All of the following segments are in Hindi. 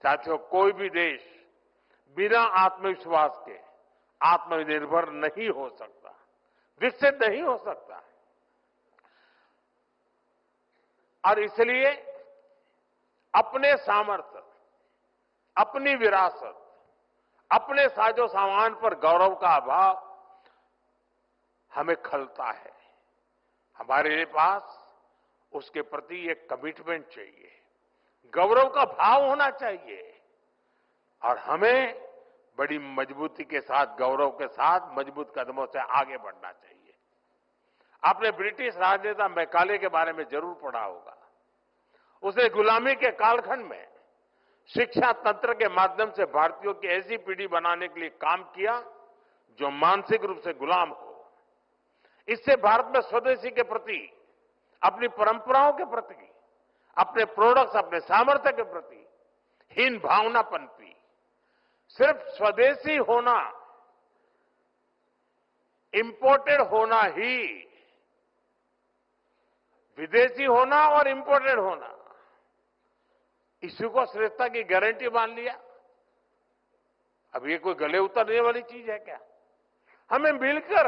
साथियों, कोई भी देश बिना आत्मविश्वास के आत्मनिर्भर नहीं हो सकता, विकसित नहीं हो सकता। और इसलिए अपने सामर्थ्य, अपनी विरासत, अपने साजो सामान पर गौरव का अभाव हमें खलता है। हमारे पास उसके प्रति एक कमिटमेंट चाहिए, गौरव का भाव होना चाहिए और हमें बड़ी मजबूती के साथ, गौरव के साथ मजबूत कदमों से आगे बढ़ना चाहिए। आपने ब्रिटिश राजनेता मैकाले के बारे में जरूर पढ़ा होगा। उसने गुलामी के कालखंड में शिक्षा तंत्र के माध्यम से भारतीयों की ऐसी पीढ़ी बनाने के लिए काम किया जो मानसिक रूप से गुलाम हो। इससे भारत में स्वदेशी के प्रति, अपनी परंपराओं के प्रति, अपने प्रोडक्ट्स, अपने सामर्थ्य के प्रति हीन भावना पनपी। सिर्फ स्वदेशी होना, इंपोर्टेड होना ही, विदेशी होना और इंपोर्टेड होना, इसी को श्रेष्ठता की गारंटी मान लिया। अब ये कोई गले उतरने वाली चीज है क्या? हमें मिलकर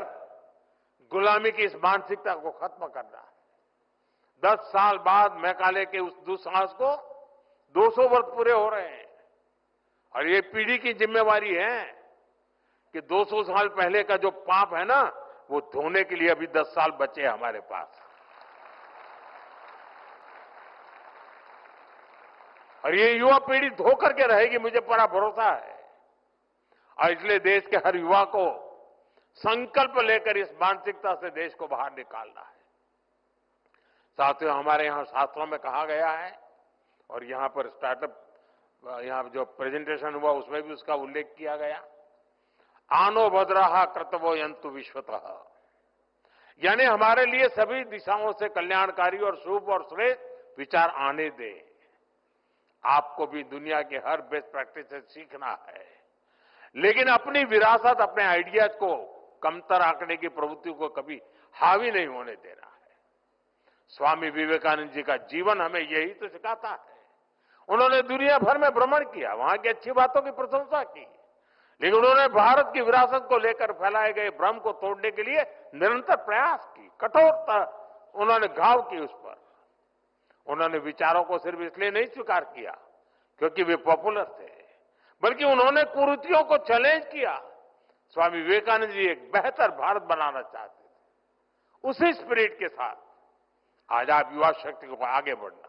गुलामी की इस मानसिकता को खत्म करना है। 10 साल बाद मैकाले के उस दुस्साहस को 200 वर्ष पूरे हो रहे हैं और ये पीढ़ी की जिम्मेवारी है कि 200 साल पहले का जो पाप है ना, वो धोने के लिए अभी 10 साल बचे हैं हमारे पास। और ये युवा पीढ़ी धो करके रहेगी, मुझे पूरा भरोसा है। और इसलिए देश के हर युवा को संकल्प लेकर इस मानसिकता से देश को बाहर निकालना है। साथियों, हमारे यहां शास्त्रों में कहा गया है और यहां पर स्टार्टअप, यहां जो प्रेजेंटेशन हुआ उसमें भी उसका उल्लेख किया गया, आनो भद्रः कर्तव्यो यन्तु विश्वतः। यानी हमारे लिए सभी दिशाओं से कल्याणकारी और शुभ और श्रेष्ठ विचार आने दें। आपको भी दुनिया के हर बेस्ट प्रैक्टिस से सीखना है, लेकिन अपनी विरासत, अपने आइडियाज को कमतर आंकने की प्रवृत्ति को कभी हावी नहीं होने देना है। स्वामी विवेकानंद जी का जीवन हमें यही तो सिखाता है। उन्होंने दुनिया भर में भ्रमण किया, वहां की अच्छी बातों की प्रशंसा की, लेकिन उन्होंने भारत की विरासत को लेकर फैलाए गए भ्रम को तोड़ने के लिए निरंतर प्रयास की, कठोरता उन्होंने घाव की उस पर। उन्होंने विचारों को सिर्फ इसलिए नहीं स्वीकार किया क्योंकि वे पॉपुलर थे, बल्कि उन्होंने कुरीतियों को चैलेंज किया। स्वामी विवेकानंद जी एक बेहतर भारत बनाना चाहते थे। उसी स्पिरिट के साथ आज आप युवा शक्ति को आगे बढ़ना